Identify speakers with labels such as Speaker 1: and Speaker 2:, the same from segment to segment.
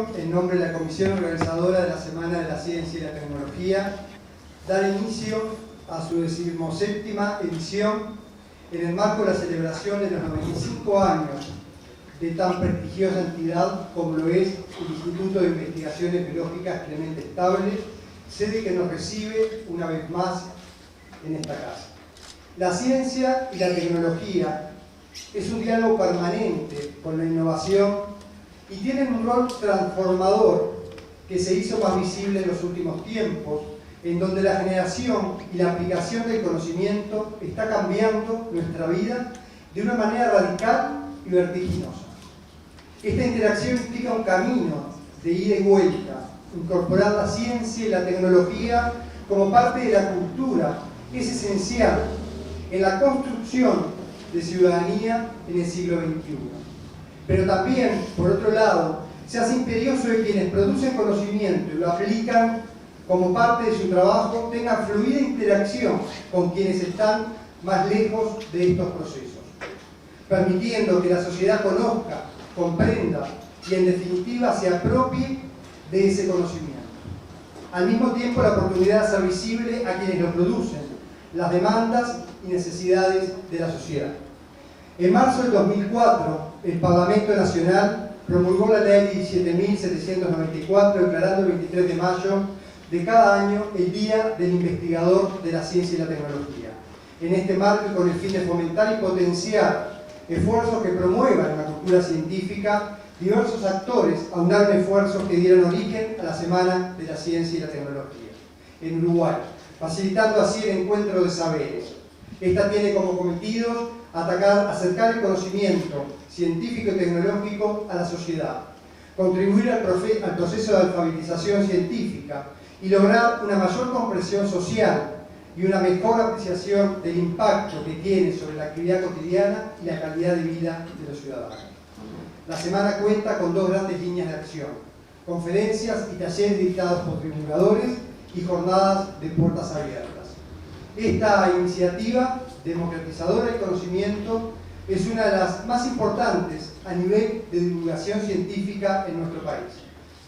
Speaker 1: inicio, en nombre de la Comisión Organizadora de la Semana de la Ciencia y la Tecnología, dar inicio a su 17ª edición en el marco de la celebración de los 95 años de tan prestigiosa entidad como lo es el Instituto de Investigaciones Biológicas Clemente Estable, sede que nos recibe una vez más en esta casa. La ciencia y la tecnología es un diálogo permanente con la innovación y tienen un rol transformador que se hizo más visible en los últimos tiempos, en donde la generación y la aplicación del conocimiento está cambiando nuestra vida de una manera radical y vertiginosa. Esta interacción implica un camino de ida y vuelta. Incorporar la ciencia y la tecnología como parte de la cultura es esencial en la construcción de ciudadanía en el siglo XXI. Pero también, por otro lado, se hace imperioso de quienes producen conocimiento y lo aplican como parte de su trabajo tengan fluida interacción con quienes están más lejos de estos procesos, permitiendo que la sociedad conozca, comprenda y en definitiva se apropie de ese conocimiento. Al mismo tiempo, la oportunidad de hacer visible a quienes lo producen, las demandas y necesidades de la sociedad. En marzo del 2004, el Parlamento Nacional promulgó la Ley 17.794, declarando el 23 de mayo de cada año el Día del Investigador de la Ciencia y la Tecnología. En este marco y con el fin de fomentar y potenciar esfuerzos que promuevan la cultura científica, diversos actores aunaron esfuerzos que dieron origen a la Semana de la Ciencia y la Tecnología en Uruguay, facilitando así el encuentro de saberes. Esta tiene como cometido acercar el conocimiento científico y tecnológico a la sociedad, contribuir al proceso de alfabetización científica y lograr una mayor comprensión social y una mejor apreciación del impacto que tiene sobre la actividad cotidiana y la calidad de vida de los ciudadanos. La semana cuenta con dos grandes líneas de acción: conferencias y talleres dictados por divulgadores y jornadas de puertas abiertas. Esta iniciativa democratizadora del conocimiento es una de las más importantes a nivel de divulgación científica en nuestro país.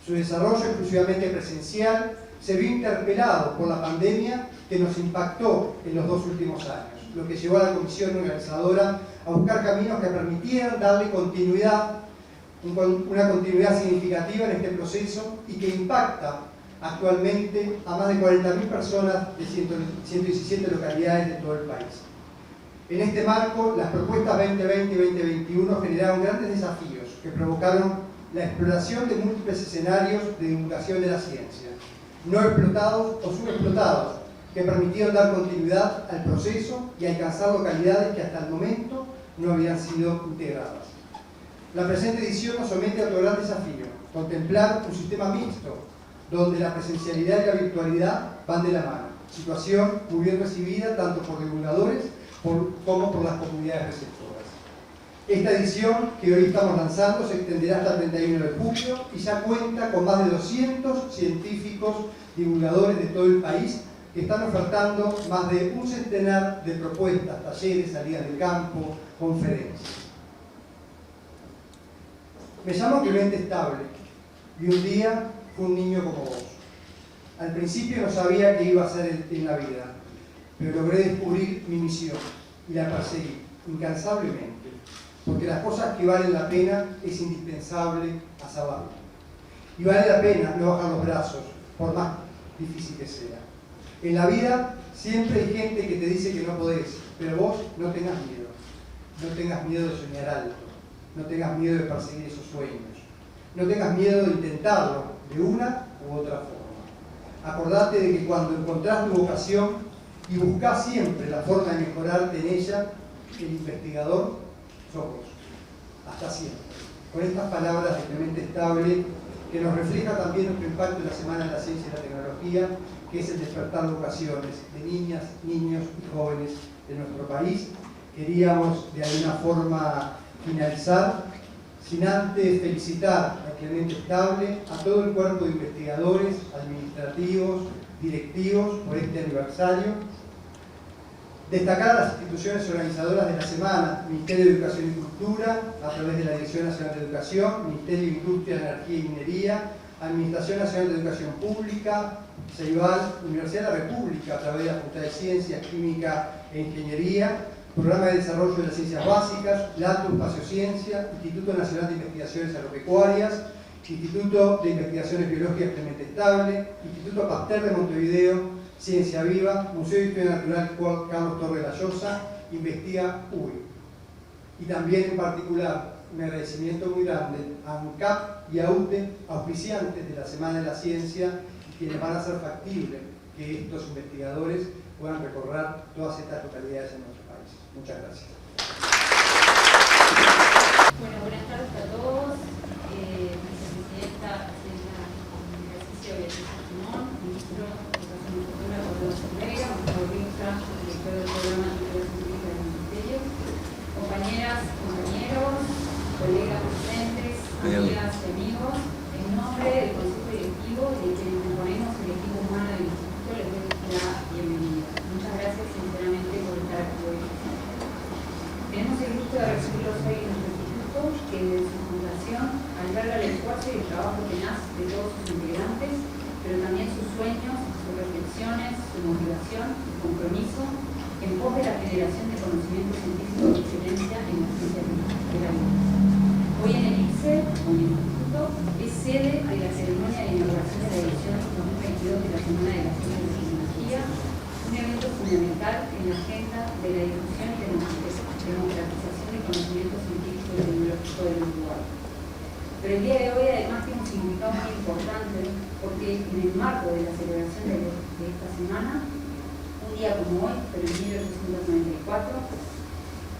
Speaker 1: Su desarrollo exclusivamente presencial se vio interpelado por la pandemia que nos impactó en los 2 últimos años, lo que llevó a la comisión organizadora a buscar caminos que permitieran darle continuidad, una continuidad significativa en este proceso y que impacta actualmente a más de 40.000 personas de 117 localidades de todo el país. En este marco, las propuestas 2020 y 2021 generaron grandes desafíos que provocaron la exploración de múltiples escenarios de divulgación de la ciencia, no explotados o subexplotados, que permitieron dar continuidad al proceso y alcanzar localidades que hasta el momento no habían sido integradas. La presente edición nos somete a otro gran desafío: contemplar un sistema mixto, donde la presencialidad y la virtualidad van de la mano, situación muy bien recibida tanto por divulgadores como por las comunidades receptoras. Esta edición que hoy estamos lanzando se extenderá hasta el 31 de julio y ya cuenta con más de 200 científicos divulgadores de todo el país que están ofertando más de un centenar de propuestas, talleres, salidas de campo, conferencias. Me llamo Clemente Estable y un día fui un niño como vos. Al principio no sabía qué iba a hacer en la vida, pero logré descubrir mi misión y la perseguí incansablemente, porque las cosas que valen la pena es indispensable hacerlas bien. Y vale la pena no bajar los brazos, por más difícil que sea. En la vida siempre hay gente que te dice que no podés, pero vos no tengas miedo. No tengas miedo de soñar alto, no tengas miedo de perseguir esos sueños, no tengas miedo de intentarlo de una u otra forma. Acordate de que cuando encontrás tu vocación y buscás siempre la forma de mejorarte en ella, el investigador sos vos. Hasta siempre. Con estas palabras de Clemente Estable, que nos refleja también nuestro impacto en la Semana de la Ciencia y la Tecnología, que es el despertar vocaciones de niñas, niños y jóvenes de nuestro país. Queríamos de alguna forma finalizar sin antes felicitar a Clemente Estable, a todo el cuerpo de investigadores, administrativos, directivos por este aniversario, Destacar a las instituciones organizadoras de la semana: Ministerio de Educación y Cultura, a través de la Dirección Nacional de Educación, Ministerio de Industria, Energía y Minería, Administración Nacional de Educación Pública, CEIBAL, Universidad de la República, a través de la Facultad de Ciencias, Química e Ingeniería, Programa de Desarrollo de las Ciencias Básicas, LATU, Espaciociencia, Instituto Nacional de Investigaciones Agropecuarias, Instituto de Investigaciones Biológicas Clemente Estable, Instituto Pasteur de Montevideo, Ciencia Viva, Museo de Historia Natural Carlos Torre La Llosa, Investiga UI. Y también en particular un agradecimiento muy grande a ANCAP y a UTE, auspiciantes de la Semana de la Ciencia, y quienes van a hacer factible que estos investigadores puedan recorrer todas estas localidades en nuestro país. Muchas gracias.
Speaker 2: Bueno, buenas tardes a todos. Vicepresidenta de la ejercicio Beatriz Simón, ministro de Educación y Cultura, Gordón Cervera, Gustavo Rica, director del programa de Cultura Científica del Ministerio, compañeras, compañeros, colegas presentes, amigas y amigos, en nombre del Consejo Directivo y de quienes componemos el equipo humano del Instituto, les doy la bienvenida. Muchas gracias sinceramente por estar aquí hoy. Tenemos el gusto de recibirlos hoy en nuestro instituto, que desde su fundación alberga el esfuerzo y el trabajo tenaz de todos sus integrantes, pero también sus sueños, sus reflexiones, su motivación y compromiso en pos de la generación de conocimiento científico de excelencia en la ciencia de la vida. Hoy en el ICSE, o en el Instituto, es sede de la ceremonia de inauguración de la edición 2022 de la Semana de la Ciencia y la Tecnología, un evento fundamental en la agenda de la difusión y democratización del conocimiento científico y tecnológico del Uruguay. Pero el día de hoy además tiene un significado muy importante porque en el marco de la celebración de esta semana, un día como hoy, pero en 1894,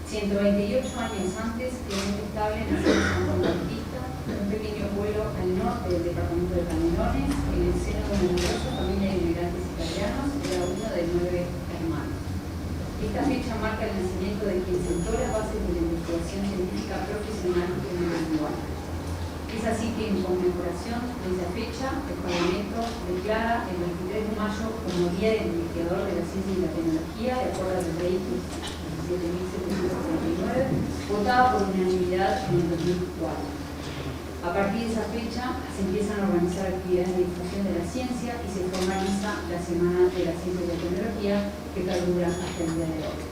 Speaker 2: 128 años antes, Clemente Estable nació en San Juan Bautista, un pequeño pueblo al norte del departamento de Canelones, en el seno de una numerosa familia de inmigrantes italianos, era uno de 9 hermanos. Esta fecha marca el nacimiento de quien sentó las bases de la investigación científica profesional en el Uruguay. Es así que en conmemoración de esa fecha, el Parlamento declara el 23 de mayo como Día del Investigador de la Ciencia y la Tecnología, de acuerdo a la ley 17.749, votada por unanimidad en el 2004. A partir de esa fecha se empiezan a organizar actividades de difusión de la ciencia y se formaliza la Semana de la Ciencia y la Tecnología, que perdura hasta el día de hoy.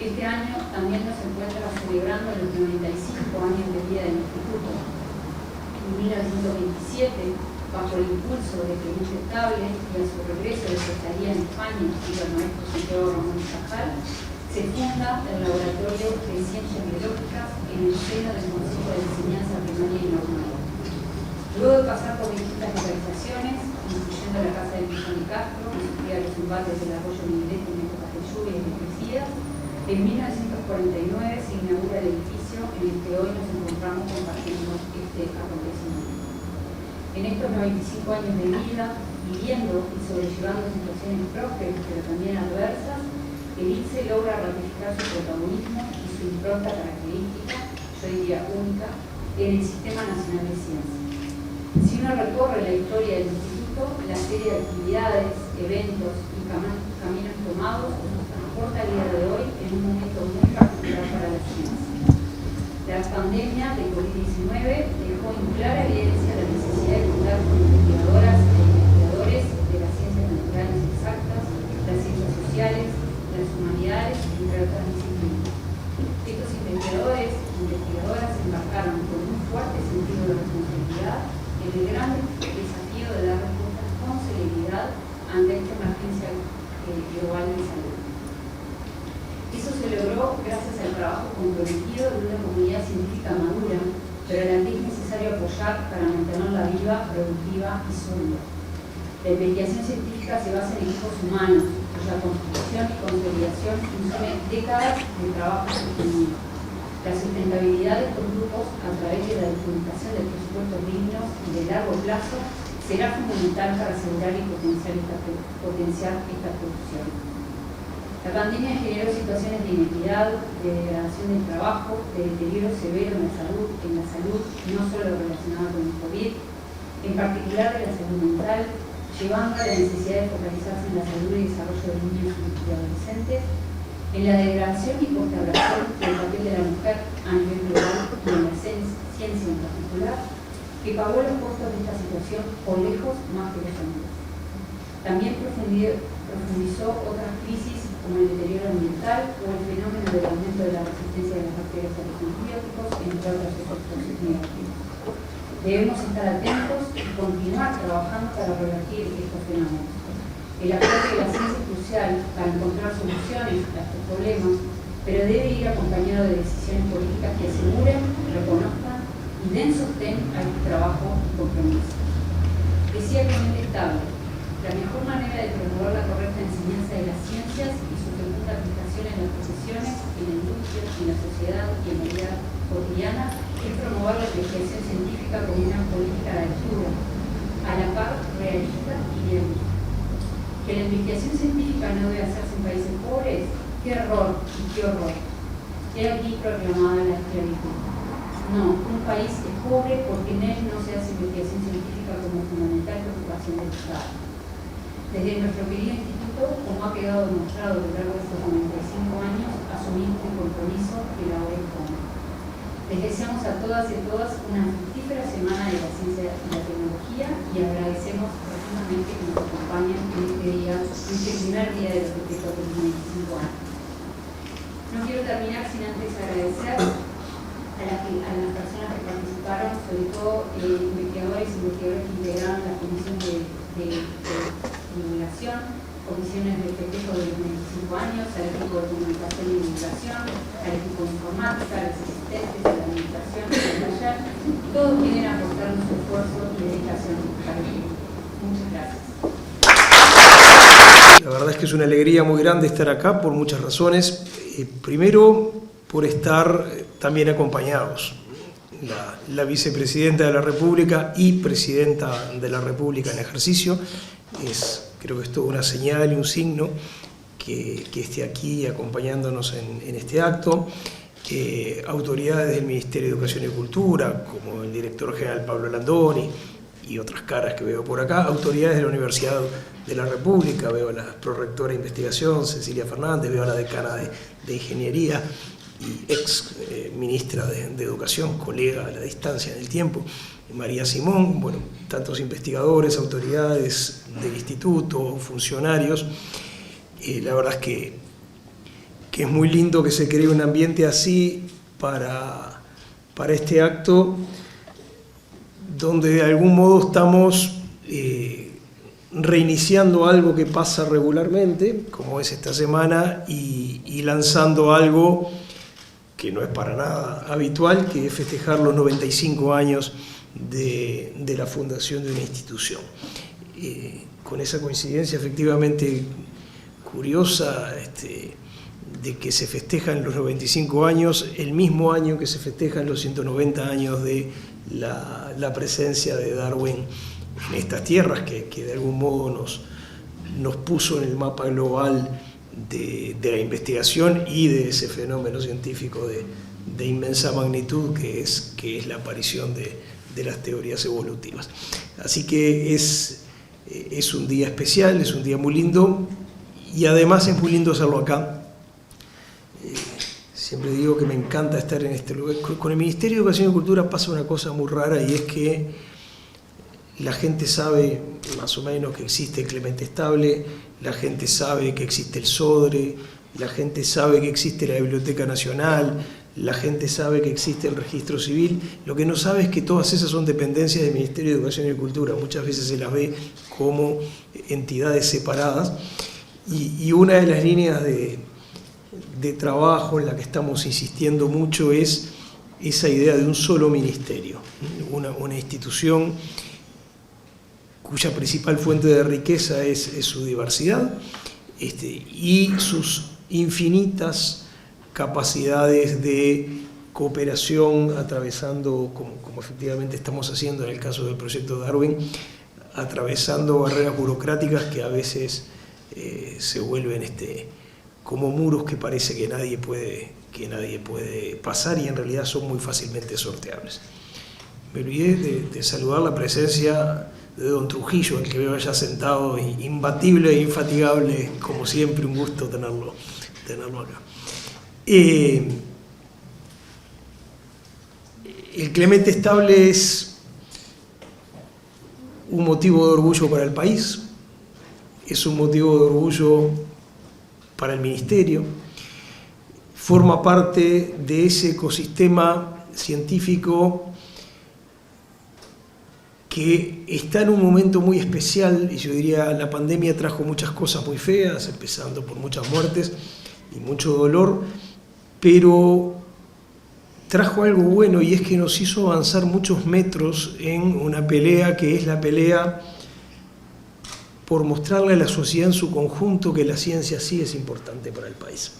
Speaker 2: Este año también nos encuentra celebrando los 95 años de vida del Instituto. En 1927, bajo el impulso de Clemente Estable y a su regreso de su estadía en España y al maestro Santiago Ramón y Cajal, se funda el Laboratorio de Ciencias Biológicas en el seno del Consejo de Enseñanza Primaria y Normal. Luego de pasar por distintas localizaciones, incluyendo la Casa del Pichón de Castro, que sufría los embates del arroyo Migrete en épocas de lluvia y de crecidas, en 1949 se inaugura el edificio en el que hoy nos encontramos compartiendo este acontecimiento. En estos 95 años de vida, viviendo y sobrellevando situaciones prósperas pero también adversas, el ICSE logra ratificar su protagonismo y su impronta característica, yo diría única, en el Sistema Nacional de Ciencia. Si uno recorre la historia del Instituto, la serie de actividades, eventos y caminos tomados nos transporta al día de hoy en un momento muy particular para la ciencia. La pandemia de COVID-19 dejó en clara evidencia la necesidad de contar con investigadoras e investigadores de las ciencias naturales exactas, las ciencias sociales, las humanidades, entre otras disciplinas. Estos investigadores e investigadoras se embarcaron con un fuerte sentido de responsabilidad en el gran desafío de dar respuestas con celeridad ante esta emergencia global de salud. Eso se logró gracias al trabajo comprometido de una comunidad científica madura, pero a la que es necesario apoyar para mantenerla viva, productiva y sólida. La investigación científica se basa en equipos humanos, cuya construcción y consolidación consume décadas de trabajo sostenido. La sustentabilidad de estos grupos, a través de la distribución de presupuestos dignos y de largo plazo, será fundamental para asegurar y potenciar esta producción. La pandemia generó situaciones de inequidad, de degradación del trabajo, de deterioro severo en la salud, no solo relacionada con el COVID, en particular de la salud mental, llevando a la necesidad de focalizarse en la salud y desarrollo de niños y adolescentes, en la degradación y postergación del papel de la mujer a nivel global y en la ciencia en particular, que pagó los costos de esta situación por lejos más que los hombres. También profundizó otras crisis como el deterioro ambiental o el fenómeno del aumento de la resistencia de las bacterias a los antibióticos, entre otros efectos negativos. Debemos estar atentos y continuar trabajando para revertir estos fenómenos. El aporte de la ciencia es crucial para encontrar soluciones a estos problemas, pero debe ir acompañado de decisiones políticas que aseguren, reconozcan y den sostén a este trabajo y compromiso. Decía Clemente Estable, la mejor manera de promover la correcta enseñanza de las ciencias y su fecunda aplicación en las profesiones, en la industria, en la sociedad y en la vida cotidiana es promover la investigación científica como una política de altura, a la par realista y realista. Que la investigación científica no debe hacerse en países pobres, qué error y qué horror. He aquí proclamada la esclavitud. No, un país es pobre porque en él no se hace investigación científica como fundamental preocupación del Estado. Desde nuestro querido instituto, como ha quedado demostrado a lo largo de estos 95 años, asumimos el compromiso de la obra en común. Les deseamos a todas y a todas una fructífera semana de la ciencia y la tecnología y agradecemos profundamente que nos acompañen en este día, en este primer día de los festejos de los 25 años. No quiero terminar sin antes agradecer a las personas que participaron, sobre todo investigadores y investigadoras que integraron las comisiones de divulgación, comisiones de festejo de los 25 años, al equipo de comunicación y divulgación, al equipo de informática, a los asistentes, a la administración, al taller. Todos quieren aportar su esfuerzo y dedicación para el equipo. Muchas gracias.
Speaker 3: La verdad es que es una alegría muy grande estar acá por muchas razones. Primero, por estar también acompañados. La vicepresidenta de la República y presidenta de la República en ejercicio. Creo que es toda una señal y un signo que esté aquí acompañándonos en este acto. Autoridades del Ministerio de Educación y Cultura, como el director general Pablo Landoni y otras caras que veo por acá, autoridades de la Universidad de la República, veo a la prorectora de investigación, Cecilia Fernández, veo a la decana de Ingeniería y ex ministra de Educación, colega a la distancia en el tiempo, María Simón, bueno, tantos investigadores, autoridades del instituto, funcionarios. La verdad es que es muy lindo que se cree un ambiente así para este acto, donde de algún modo estamos reiniciando algo que pasa regularmente, como es esta semana, y lanzando algo que no es para nada habitual, que es festejar los 95 años de la fundación de una institución. Con esa coincidencia efectivamente curiosa, de que se festejan los 95 años, el mismo año que se festejan los 190 años de la presencia de Darwin en estas tierras, que de algún modo nos puso en el mapa global de la investigación y de ese fenómeno científico de inmensa magnitud que es la aparición de las teorías evolutivas. Así que es un día especial, es un día muy lindo, y además es muy lindo hacerlo acá. Siempre digo que me encanta estar en este lugar. Con el Ministerio de Educación y Cultura pasa una cosa muy rara, y es que la gente sabe más o menos que existe el Clemente Estable, la gente sabe que existe el SODRE, la gente sabe que existe la Biblioteca Nacional, la gente sabe que existe el Registro Civil. Lo que no sabe es que todas esas son dependencias del Ministerio de Educación y Cultura. Muchas veces se las ve como entidades separadas, y una de las líneas de trabajo en la que estamos insistiendo mucho es esa idea de un solo ministerio, una institución cuya principal fuente de riqueza es su diversidad y sus infinitas capacidades de cooperación, atravesando, como efectivamente estamos haciendo en el caso del proyecto Darwin, atravesando barreras burocráticas que a veces se vuelven como muros que parece que nadie puede pasar, y en realidad son muy fácilmente sorteables. Me olvidé de saludar la presencia de don Trujillo, el que veo allá sentado, imbatible e infatigable, como siempre, un gusto tenerlo tenerlo acá. El Clemente Estable es un motivo de orgullo para el país, es un motivo de orgullo para el Ministerio, forma parte de ese ecosistema científico que está en un momento muy especial, y yo diría la pandemia trajo muchas cosas muy feas, empezando por muchas muertes y mucho dolor, pero trajo algo bueno, y es que nos hizo avanzar muchos metros en una pelea que es la pelea por mostrarle a la sociedad en su conjunto que la ciencia sí es importante para el país.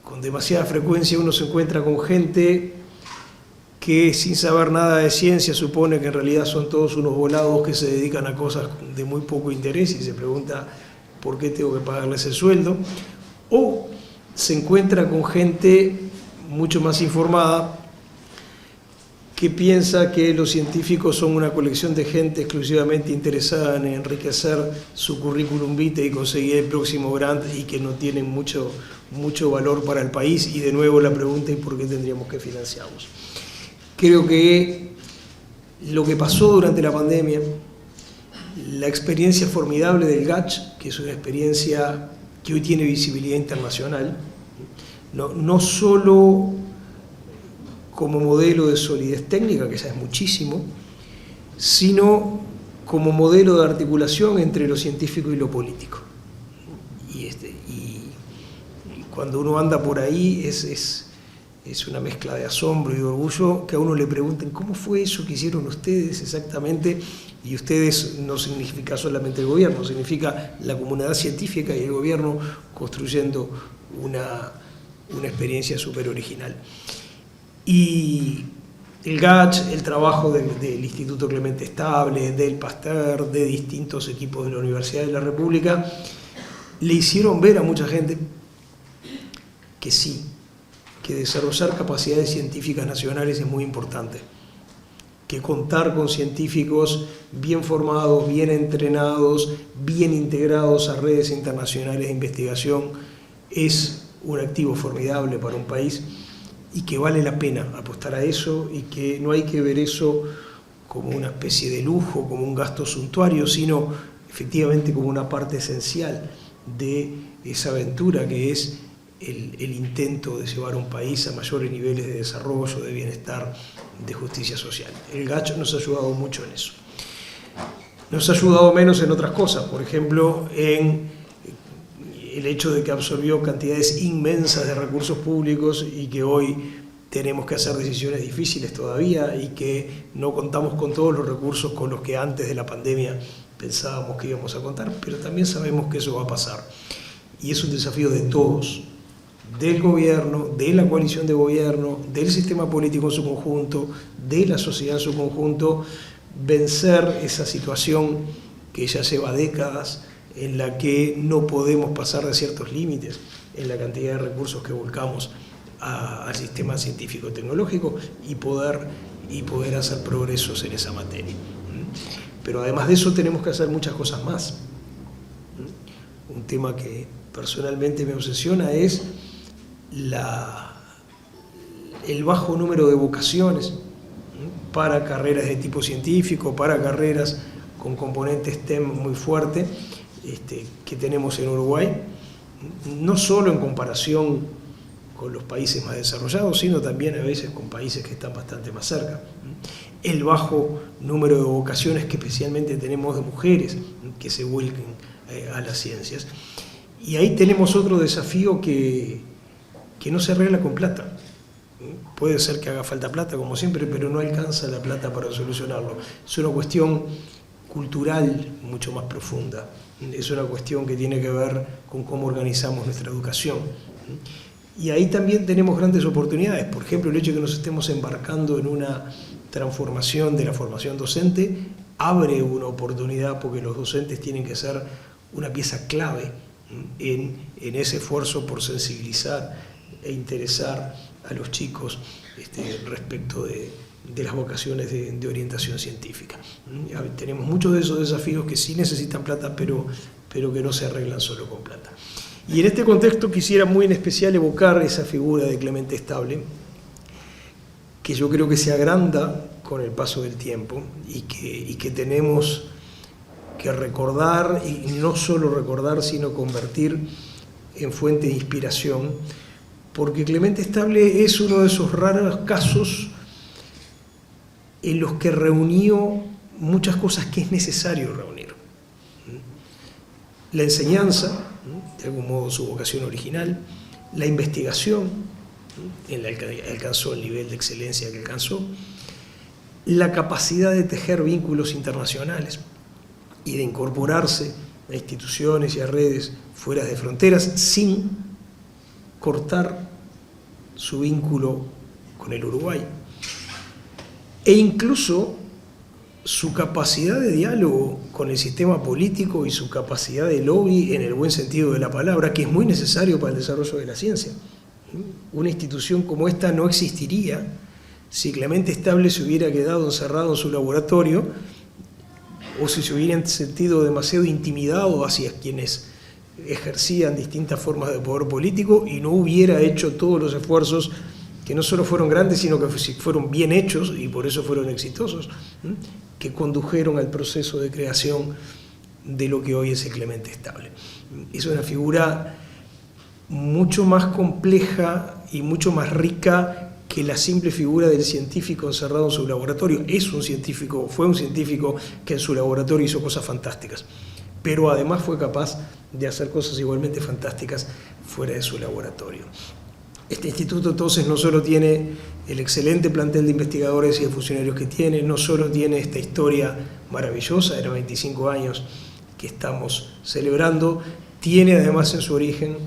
Speaker 3: Con demasiada frecuencia uno se encuentra con gente que sin saber nada de ciencia supone que en realidad son todos unos volados que se dedican a cosas de muy poco interés y se pregunta por qué tengo que pagarles el sueldo, o se encuentra con gente mucho más informada que piensa que los científicos son una colección de gente exclusivamente interesada en enriquecer su currículum vitae y conseguir el próximo grant y que no tienen mucho valor para el país. Y de nuevo la pregunta es ¿por qué tendríamos que financiarlos? Creo que lo que pasó durante la pandemia, la experiencia formidable del GACH, que es una experiencia que hoy tiene visibilidad internacional, no solo como modelo de solidez técnica, que ya es muchísimo, sino como modelo de articulación entre lo científico y lo político. Y cuando uno anda por ahí es una mezcla de asombro y de orgullo que a uno le pregunten ¿cómo fue eso que hicieron ustedes exactamente? Y ustedes no significa solamente el gobierno, significa la comunidad científica y el gobierno construyendo una experiencia súper original. Y el GACH, el trabajo del Instituto Clemente Estable, del Pasteur, de distintos equipos de la Universidad de la República, le hicieron ver a mucha gente que sí, que desarrollar capacidades científicas nacionales es muy importante, que contar con científicos bien formados, bien entrenados, bien integrados a redes internacionales de investigación es un activo formidable para un país y que vale la pena apostar a eso y que no hay que ver eso como una especie de lujo, como un gasto suntuario, sino efectivamente como una parte esencial de esa aventura que es el intento de llevar a un país a mayores niveles de desarrollo, de bienestar, de justicia social. El GACH nos ha ayudado mucho en eso. Nos ha ayudado menos en otras cosas, por ejemplo, en el hecho de que absorbió cantidades inmensas de recursos públicos y que hoy tenemos que hacer decisiones difíciles todavía y que no contamos con todos los recursos con los que antes de la pandemia pensábamos que íbamos a contar, pero también sabemos que eso va a pasar. Y es un desafío de todos, del gobierno, de la coalición de gobierno, del sistema político en su conjunto, de la sociedad en su conjunto, vencer esa situación que ya lleva décadas en la que no podemos pasar de ciertos límites en la cantidad de recursos que volcamos al sistema científico-tecnológico y poder hacer progresos en esa materia. Pero además de eso tenemos que hacer muchas cosas más. Un tema que personalmente me obsesiona es el bajo número de vocaciones para carreras de tipo científico, para carreras con componentes STEM muy fuerte que tenemos en Uruguay, no solo en comparación con los países más desarrollados, sino también a veces con países que están bastante más cerca. El bajo número de vocaciones que especialmente tenemos de mujeres que se vuelquen a las ciencias. Y ahí tenemos otro desafío que no se arregla con plata. Puede ser que haga falta plata, como siempre, pero no alcanza la plata para solucionarlo. Es una cuestión cultural mucho más profunda. Es una cuestión que tiene que ver con cómo organizamos nuestra educación. Y ahí también tenemos grandes oportunidades. Por ejemplo, el hecho de que nos estemos embarcando en una transformación de la formación docente abre una oportunidad porque los docentes tienen que ser una pieza clave en ese esfuerzo por sensibilizar e interesar a los chicos respecto de las vocaciones de orientación científica. Tenemos muchos de esos desafíos que sí necesitan plata, pero pero que no se arreglan solo con plata. Y en este contexto quisiera muy en especial evocar esa figura de Clemente Estable, que yo creo que se agranda con el paso del tiempo y que tenemos que recordar, y no solo recordar, sino convertir en fuente de inspiración, porque Clemente Estable es uno de esos raros casos en los que reunió muchas cosas que es necesario reunir. La enseñanza, de algún modo su vocación original, la investigación, en la que alcanzó el nivel de excelencia que alcanzó, la capacidad de tejer vínculos internacionales y de incorporarse a instituciones y a redes fuera de fronteras sin cortar su vínculo con el Uruguay, e incluso su capacidad de diálogo con el sistema político y su capacidad de lobby en el buen sentido de la palabra, que es muy necesario para el desarrollo de la ciencia. Una institución como esta no existiría si Clemente Estable se hubiera quedado encerrado en su laboratorio o si se hubieran sentido demasiado intimidado hacia quienes ejercían distintas formas de poder político y no hubiera hecho todos los esfuerzos que no solo fueron grandes, sino que fueron bien hechos y por eso fueron exitosos, que condujeron al proceso de creación de lo que hoy es el Clemente Estable. Es una figura mucho más compleja y mucho más rica que la simple figura del científico encerrado en su laboratorio. Fue un científico que en su laboratorio hizo cosas fantásticas, pero además fue capaz de hacer cosas igualmente fantásticas fuera de su laboratorio. Este instituto entonces no solo tiene el excelente plantel de investigadores y de funcionarios que tiene, no solo tiene esta historia maravillosa de los 25 años que estamos celebrando, tiene además en su origen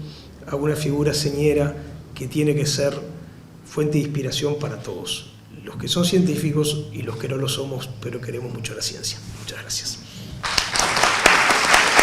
Speaker 3: a una figura señera que tiene que ser fuente de inspiración para todos, los que son científicos y los que no lo somos, pero queremos mucho la ciencia. Muchas gracias.